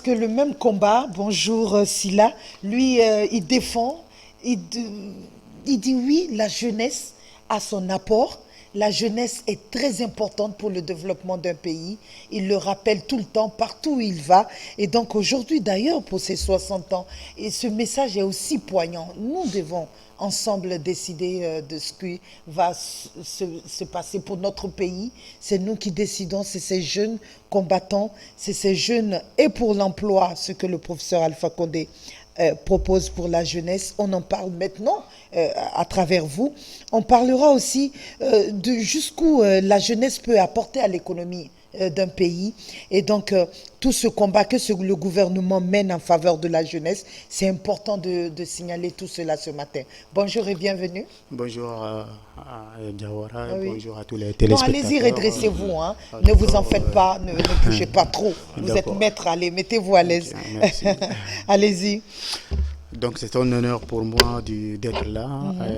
que le même combat, bonjour Silla, lui, il défend, il dit oui, la jeunesse a son apport. La jeunesse est très importante pour le développement d'un pays. Il le rappelle tout le temps, partout où il va. Et donc aujourd'hui, d'ailleurs, pour ses 60 ans, et ce message est aussi poignant. Nous devons ensemble décider de ce qui va se passer pour notre pays. C'est nous qui décidons, c'est ces jeunes combattants, c'est ces jeunes et pour l'emploi, ce que le professeur Alpha Condé propose pour la jeunesse. On en parle maintenant à travers vous. On parlera aussi de jusqu'où la jeunesse peut apporter à l'économie d'un pays. Et donc, tout ce combat que le gouvernement mène en faveur de la jeunesse, c'est important de signaler tout cela ce matin. Bonjour et bienvenue. Bonjour à Diawara, Oui. bonjour à tous les Non, téléspectateurs. allez-y, redressez-vous. Hein. Ne vous en faites pas, ne bougez pas trop. Vous êtes D'accord. maître, allez, mettez-vous à l'aise. Ok, merci. Allez-y. Donc c'est un honneur pour moi d'être là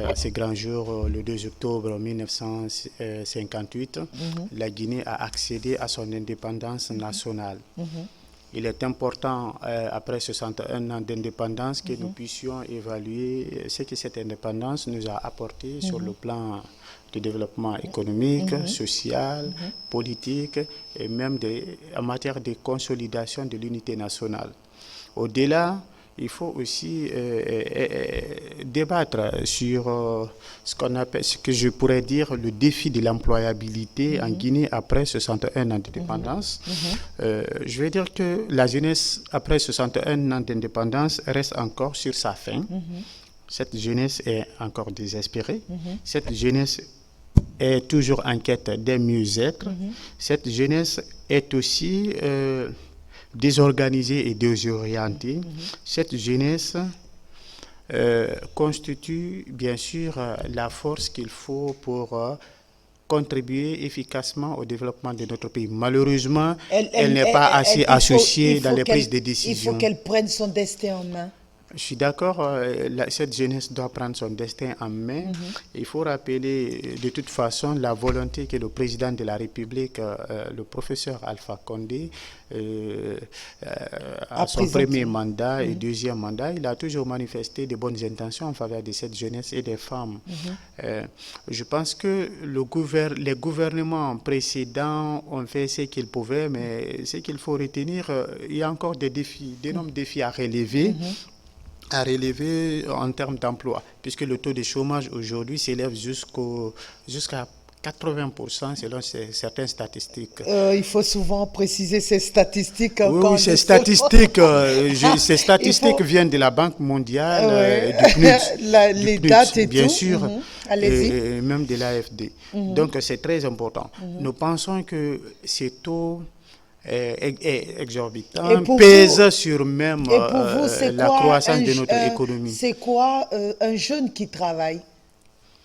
à ce grand jour, le 2 octobre 1958. La Guinée a accédé à son indépendance nationale. Il est important, après 61 ans d'indépendance, que nous puissions évaluer ce que cette indépendance nous a apporté sur le plan de développement économique, social, politique et même en matière de consolidation de l'unité nationale. Au-delà, il faut aussi débattre sur ce que je pourrais dire le défi de l'employabilité en Guinée après 61 ans d'indépendance. Je vais dire que la jeunesse après 61 ans d'indépendance reste encore sur sa faim. Cette jeunesse est encore désespérée. Cette jeunesse est toujours en quête d'un mieux-être. Cette jeunesse est aussi désorganisée et désorientée. Cette jeunesse constitue bien sûr la force qu'il faut pour contribuer efficacement au développement de notre pays. Malheureusement, elle n'est pas assez associée dans les prises de décision. Il faut qu'elle prenne son destin en main. Je suis d'accord, cette jeunesse doit prendre son destin en main. Il faut rappeler de toute façon la volonté que le président de la République, le professeur Alpha Condé, à son premier mandat et deuxième mandat, il a toujours manifesté de bonnes intentions en faveur de cette jeunesse et des femmes. Je pense que les gouvernements précédents ont fait ce qu'ils pouvaient, mais ce qu'il faut retenir, il y a encore des défis, d'énormes défis à relever en termes d'emploi, puisque le taux de chômage aujourd'hui s'élève jusqu'à 80% selon certaines statistiques. Il faut souvent préciser ces statistiques. Oui, ces statistiques, viennent de la Banque mondiale, du PNUD, les dates et bien tout. sûr, et même de l'AFD. Donc c'est très important. Nous pensons que ces taux exorbitant pèse sur même la croissance de notre économie. C'est quoi un jeune qui travaille?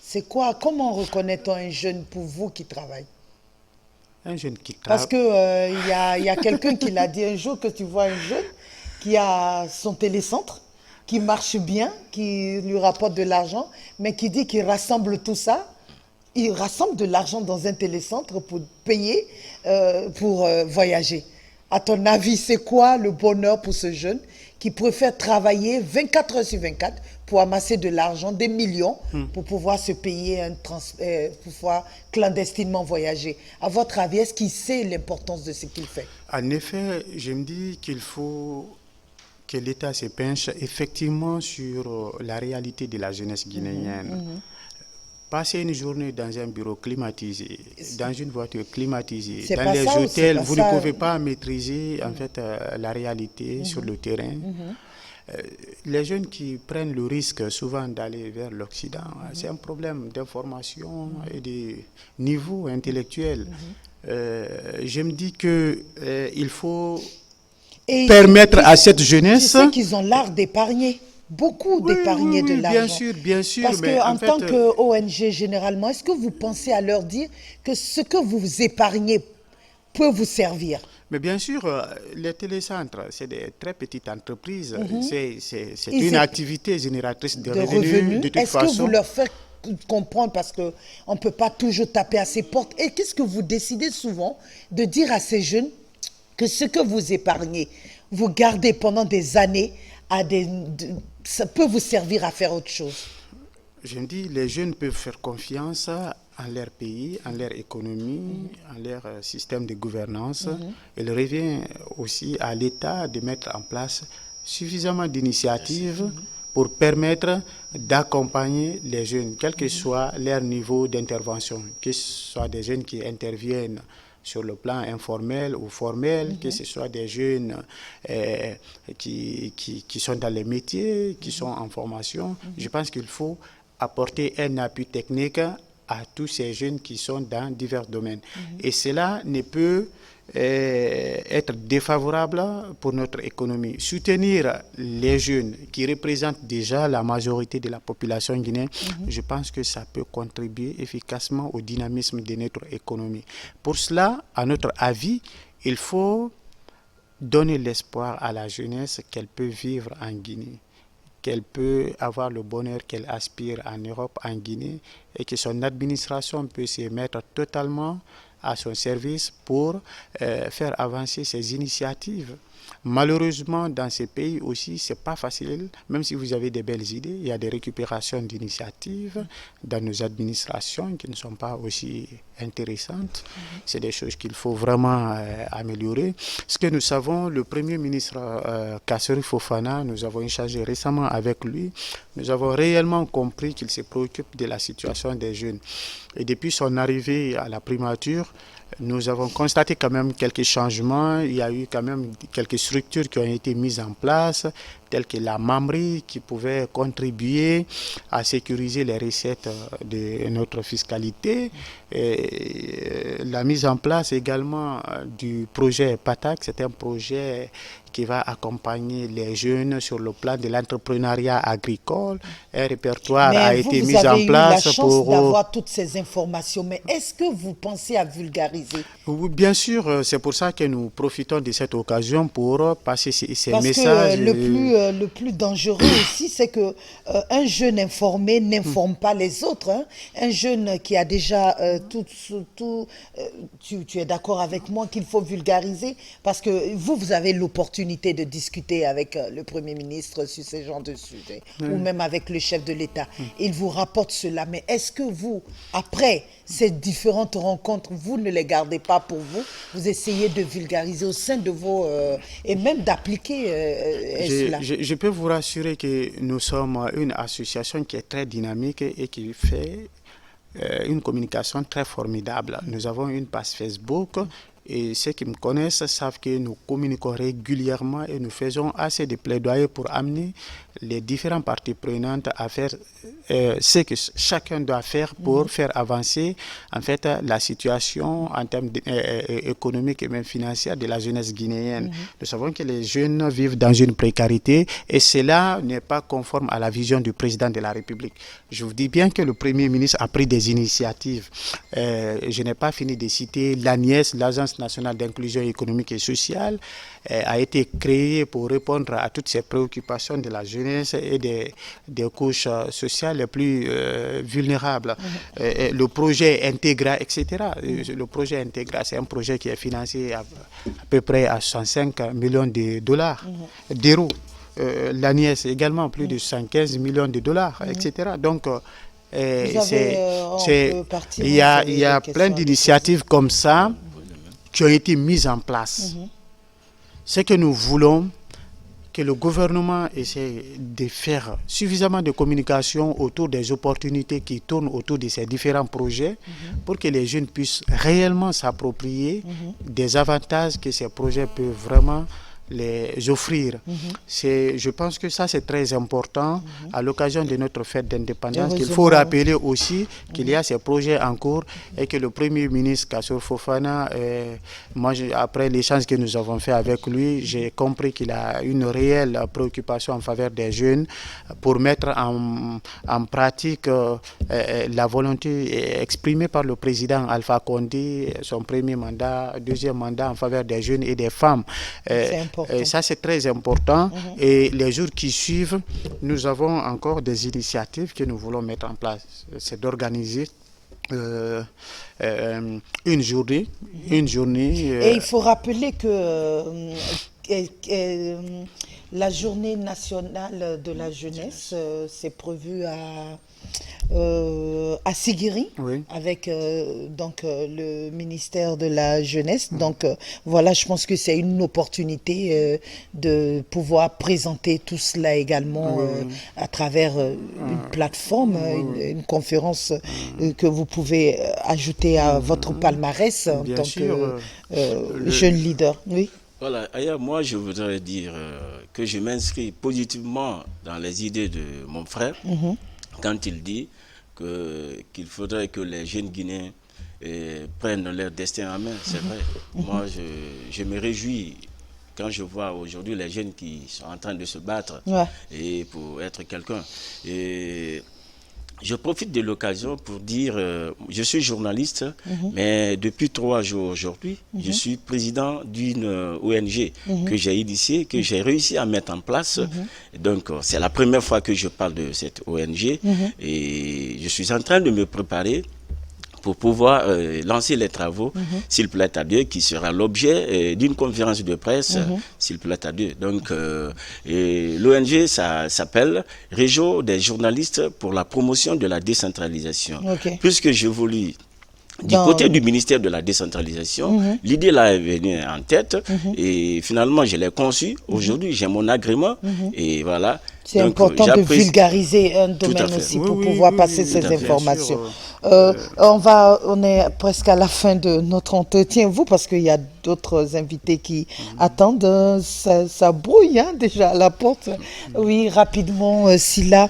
C'est quoi? Comment reconnaît-on un jeune pour vous qui travaille? Un jeune qui travaille. Parce que y a quelqu'un qui l'a dit un jour, que tu vois un jeune qui a son télécentre, qui marche bien, qui lui rapporte de l'argent, mais qui dit qu'il rassemble tout ça. Il rassemble de l'argent dans un télécentre pour payer, pour voyager. À ton avis, c'est quoi le bonheur pour ce jeune qui préfère travailler 24 heures sur 24 pour amasser de l'argent, des millions, pour pouvoir se payer pour pouvoir clandestinement voyager? À votre avis, est-ce qu'il sait l'importance de ce qu'il fait? En effet, je me dis qu'il faut que l'État se penche effectivement sur la réalité de la jeunesse guinéenne. Passer une journée dans un bureau climatisé, dans une voiture climatisée, dans les hôtels, vous ne pouvez pas maîtriser en fait la réalité sur le terrain. Les jeunes qui prennent le risque souvent d'aller vers l'Occident, c'est un problème d'information et de niveau intellectuel. Je me dis qu'il faut permettre à cette jeunesse... Tu sais qu'ils ont l'art d'épargner. Beaucoup d'épargner de l'argent. Bien sûr. Parce qu'en tant qu'ONG, généralement, est-ce que vous pensez à leur dire que ce que vous épargnez peut vous servir? Mais bien sûr, les télécentres, c'est des très petites entreprises. C'est une activité génératrice de revenus. De toute façon. Est-ce que vous leur faites comprendre, parce qu'on ne peut pas toujours taper à ces portes? Et qu'est-ce que vous décidez souvent de dire à ces jeunes que ce que vous épargnez, vous gardez pendant des années, ça peut vous servir à faire autre chose. Je me dis, les jeunes peuvent faire confiance en leur pays, en leur économie, en leur système de gouvernance. Il revient aussi à l'État de mettre en place suffisamment d'initiatives pour permettre d'accompagner les jeunes, quel que soit leur niveau d'intervention, que ce soit des jeunes qui interviennent sur le plan informel ou formel, que ce soit des jeunes qui sont dans les métiers, qui sont en formation. Je pense qu'il faut apporter un appui technique à tous ces jeunes qui sont dans divers domaines. Et cela ne peut être défavorable pour notre économie. Soutenir les jeunes qui représentent déjà la majorité de la population guinéenne, je pense que ça peut contribuer efficacement au dynamisme de notre économie. Pour cela, à notre avis, il faut donner l'espoir à la jeunesse qu'elle peut vivre en Guinée, qu'elle peut avoir le bonheur qu'elle aspire en Europe, en Guinée, et que son administration peut se mettre totalement à son service pour faire avancer ces initiatives. Malheureusement, dans ces pays aussi, ce n'est pas facile. Même si vous avez des belles idées, il y a des récupérations d'initiatives dans nos administrations qui ne sont pas aussi intéressantes. C'est des choses qu'il faut vraiment améliorer. Ce que nous savons, le Premier ministre Kassory Fofana, nous avons échangé récemment avec lui, nous avons réellement compris qu'il se préoccupe de la situation des jeunes. Et depuis son arrivée à la primature, nous avons constaté quand même quelques changements. Il y a eu quand même quelques structures qui ont été mises en place, telles que la Mamri, qui pouvait contribuer à sécuriser les recettes de notre fiscalité. Et la mise en place également du projet PATAC, c'est un projet qui va accompagner les jeunes sur le plan de l'entrepreneuriat agricole. Un répertoire a été mis en place. Vous avez eu la chance d'avoir toutes ces informations, mais est-ce que vous pensez à vulgariser? Oui, bien sûr, c'est pour ça que nous profitons de cette occasion pour passer ces messages. Parce que le plus dangereux aussi, c'est que un jeune informé n'informe pas les autres. Hein. Un jeune qui a déjà tu es d'accord avec moi qu'il faut vulgariser, parce que vous avez l'opportunité de discuter avec le Premier ministre sur ce genre de sujet, ou même avec le chef de l'État. Il vous rapporte cela, mais est-ce que vous, après ces différentes rencontres, vous ne les gardez pas pour vous? Vous essayez de vulgariser au sein de vos... et même d'appliquer cela. Je peux vous rassurer que nous sommes une association qui est très dynamique et qui fait une communication très formidable. Nous avons une page Facebook et ceux qui me connaissent savent que nous communiquons régulièrement et nous faisons assez de plaidoyer pour amener les différentes parties prenantes à faire ce que chacun doit faire pour faire avancer en fait la situation en termes économiques et même financiers de la jeunesse guinéenne. Nous savons que les jeunes vivent dans une précarité et cela n'est pas conforme à la vision du président de la République. Je vous dis bien que le Premier ministre a pris des initiatives. Je n'ai pas fini de citer l'ANIES, l'Agence nationale d'inclusion économique et sociale, a été créée pour répondre à toutes ces préoccupations de la jeunesse et des couches sociales les plus vulnérables. Le projet Intégra, etc. Le projet Intégra, c'est un projet qui est financé à peu près à 65 millions de dollars, d'euros. L'ANIES également, plus de 115 millions de dollars, etc. Donc, il y a plein d'initiatives comme ça qui ont été mises en place. Ce que nous voulons, que le gouvernement essaie de faire suffisamment de communication autour des opportunités qui tournent autour de ces différents projets pour que les jeunes puissent réellement s'approprier des avantages que ces projets peuvent vraiment les offrir. Je pense que ça c'est très important à l'occasion de notre fête d'indépendance, qu'il faut rappeler aussi qu'il y a ces projets en cours et que le Premier ministre Kassory Fofana, après l'échange que nous avons fait avec lui, j'ai compris qu'il a une réelle préoccupation en faveur des jeunes pour mettre en pratique la volonté exprimée par le président Alpha Condé, son premier mandat, deuxième mandat en faveur des jeunes et des femmes. Et ça, c'est très important. Et les jours qui suivent, nous avons encore des initiatives que nous voulons mettre en place. C'est d'organiser une journée. Et il faut rappeler que la journée nationale de la jeunesse, c'est prévu à Siguiri, Oui. avec le ministère de la jeunesse. Donc voilà, je pense que c'est une opportunité de pouvoir présenter tout cela également à travers une plateforme, une conférence que vous pouvez ajouter à votre palmarès en Bien tant sûr, que jeune leader. Oui. Voilà, ailleurs, moi je voudrais dire que je m'inscris positivement dans les idées de mon frère quand il dit qu'il faudrait que les jeunes Guinéens prennent leur destin en main. C'est vrai. Moi je me réjouis quand je vois aujourd'hui les jeunes qui sont en train de se battre et pour être quelqu'un. Et je profite de l'occasion pour dire, je suis journaliste, mais depuis 3 jours aujourd'hui, je suis président d'une ONG que j'ai initiée, que j'ai réussi à mettre en place. Donc, c'est la première fois que je parle de cette ONG et je suis en train de me préparer pour pouvoir lancer les travaux, s'il plaît à Dieu, qui sera l'objet d'une conférence de presse, s'il plaît à Dieu. Donc, l'ONG, ça s'appelle Réseau des journalistes pour la promotion de la décentralisation. Puisque j'évolue du côté du ministère de la décentralisation, l'idée là est venue en tête et finalement je l'ai conçue. Aujourd'hui, j'ai mon agrément et voilà. C'est important de vulgariser un domaine aussi pour pouvoir passer ces informations. On est presque à la fin de notre entretien, parce qu'il y a d'autres invités qui attendent. Ça brouille déjà à la porte. Oui, rapidement, Sila,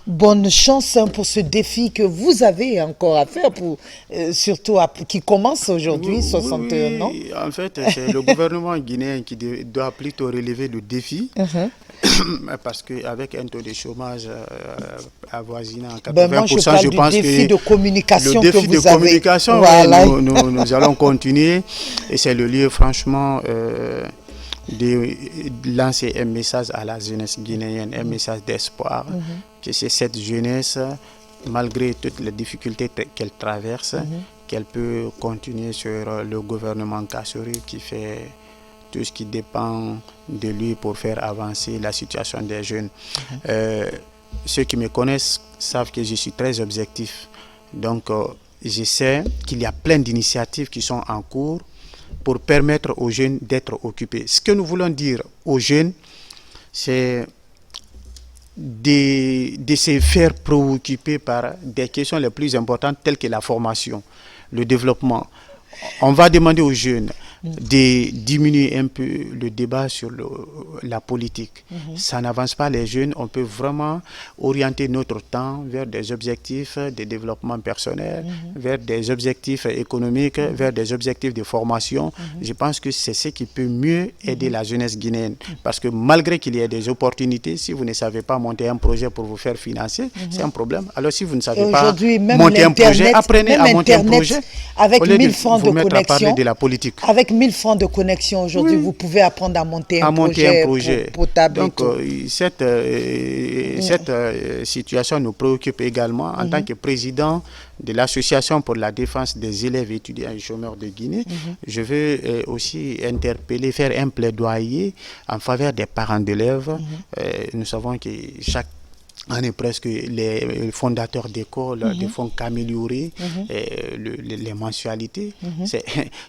bonne chance pour ce défi que vous avez encore à faire, surtout qui commence aujourd'hui, 61 ans. En fait, c'est le gouvernement guinéen qui doit plutôt relever le défi. Parce qu'avec un taux de chômage avoisinant à 80%, moi, je pense que le défi de communication, voilà. nous allons continuer. Et c'est le lieu, franchement, de lancer un message à la jeunesse guinéenne, un message d'espoir, que c'est cette jeunesse, malgré toutes les difficultés qu'elle traverse, qu'elle peut continuer sur le gouvernement Kassori qui fait tout ce qui dépend de lui pour faire avancer la situation des jeunes. Ceux qui me connaissent savent que je suis très objectif. Donc, je sais qu'il y a plein d'initiatives qui sont en cours pour permettre aux jeunes d'être occupés. Ce que nous voulons dire aux jeunes, c'est de se faire préoccuper par des questions les plus importantes telles que la formation, le développement. On va demander aux jeunes de diminuer un peu le débat sur la politique. Ça n'avance pas les jeunes. On peut vraiment orienter notre temps vers des objectifs de développement personnel, vers des objectifs économiques, vers des objectifs de formation. Je pense que c'est ce qui peut mieux aider la jeunesse guinéenne. Parce que malgré qu'il y ait des opportunités, si vous ne savez pas monter un projet pour vous faire financer, c'est un problème. Alors si vous ne savez pas monter un projet, apprenez à monter un projet. Avec 1000 francs de connexion. À parler de la politique. Avec 1000 francs de connexion aujourd'hui, vous pouvez apprendre à monter un projet potable. Donc, cette situation nous préoccupe également en tant que président de l'Association pour la défense des élèves étudiants et chômeurs de Guinée. Je veux aussi interpeller, faire un plaidoyer en faveur des parents d'élèves. Nous savons que chaque année presque les fondateurs d'écoles ne font qu'améliorer les mensualités.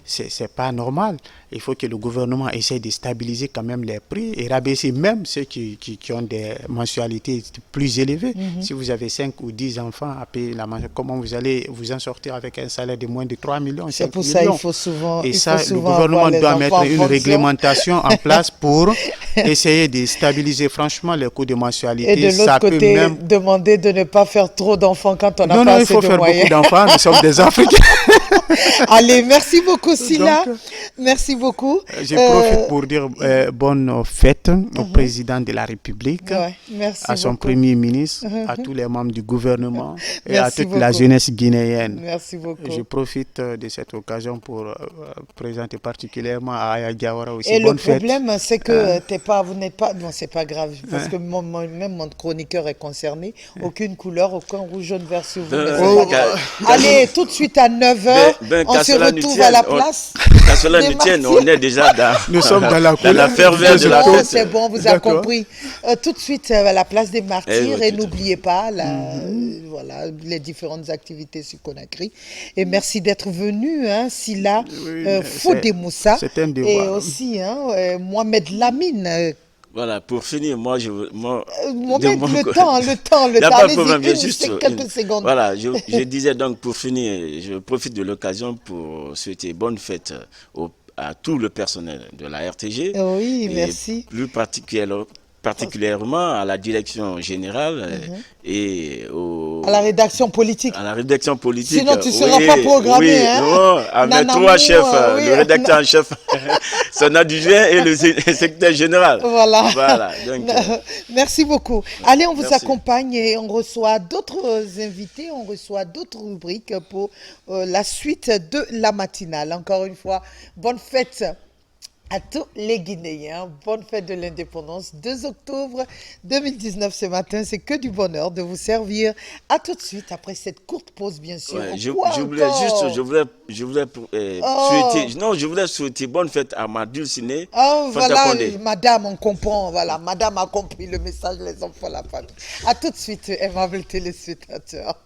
C'est pas normal. Il faut que le gouvernement essaie de stabiliser quand même les prix et rabaisser même ceux qui ont des mensualités plus élevées. Si vous avez 5 ou 10 enfants à payer la mensualité, comment vous allez vous en sortir avec un salaire de moins de 3 millions, 5 millions? C'est pour ça qu'il faut souvent. Et ça, le gouvernement doit mettre une réglementation en place pour essayer de stabiliser franchement les coûts de mensualité. Et de l'autre côté, demander de ne pas faire trop d'enfants quand on n'a pas assez de moyens. Non, il faut faire beaucoup d'enfants, nous sommes des Africains. Allez, merci beaucoup Sila. Merci beaucoup. Je profite pour dire bonne fête au président de la République, à son premier ministre, à tous les membres du gouvernement et à toute la jeunesse guinéenne. Merci beaucoup. Je profite de cette occasion pour présenter particulièrement à Aya Diawara aussi. Et le problème, c'est que vous n'êtes pas... Non, c'est pas grave, parce que même mon chroniqueur est concerné. Aucune couleur, aucun rouge, jaune, vert sur vous. Allez, tout de suite à 9. 19h, on qu'à se cela ne retrouve tienne, à la place. Qu'à cela des ne tienne, martyrs. on est déjà dans, Nous sommes dans la dans la ferveur de la Bon, fête. c'est bon, vous a D'accord. compris. Tout de suite à la place des martyrs oui, et tout à n'oubliez pas voilà, les différentes activités sur Conakry. Et merci d'être venu, hein, Silla Fodé Moussa. c'est un Et devoir. aussi Mohamed Lamine. Voilà, pour finir, moi, de Mohamed, mon le côté- temps. Il n'y a pas de Allez-y, problème, j'ai une, juste c'est quelques secondes. Voilà, je disais donc pour finir, je profite de l'occasion pour souhaiter bonne fête à tout le personnel de la RTG. Oui, et merci. Plus particulièrement à la direction générale et À la rédaction politique. à la rédaction politique. Sinon, tu ne seras pas programmé. Oui, Hein? non, avec Nanamou, trois chefs, oui. le rédacteur en chef, son adjoint et le secrétaire général. Voilà. Voilà, donc, merci beaucoup. Allez, on vous merci. accompagne et on reçoit d'autres invités, on reçoit d'autres rubriques pour la suite de la matinale. Encore une fois, bonne fête à tous les Guinéens. Bonne fête de l'indépendance. 2 octobre 2019 ce matin. C'est que du bonheur de vous servir. À tout de suite après cette courte pause, bien sûr. Ouais, je Quoi voulais encore? juste, je voulais souhaiter, non, je voulais souhaiter bonne fête à ma dulcinée. Oh, Fanta voilà, Condé. madame, on comprend. Voilà, madame a compris le message, les enfants, la famille. À tout de suite, aimables téléspectateurs.